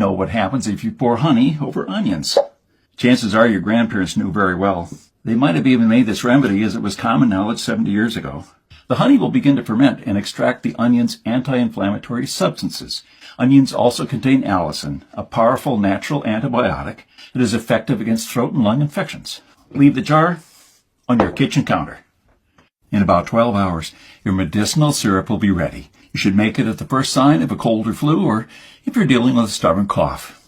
know what happens if you pour honey over onions. Chances are your grandparents knew very well. They might have even made this remedy as it was common knowledge 70 years ago. The honey will begin to ferment and extract the onion's anti-inflammatory substances. Onions also contain allicin, a powerful natural antibiotic that is effective against throat and lung infections. Leave the jar on your kitchen counter. In about 12 hours, your medicinal syrup will be ready. You should make it at the first sign of a cold or flu, or if you're dealing with a stubborn cough.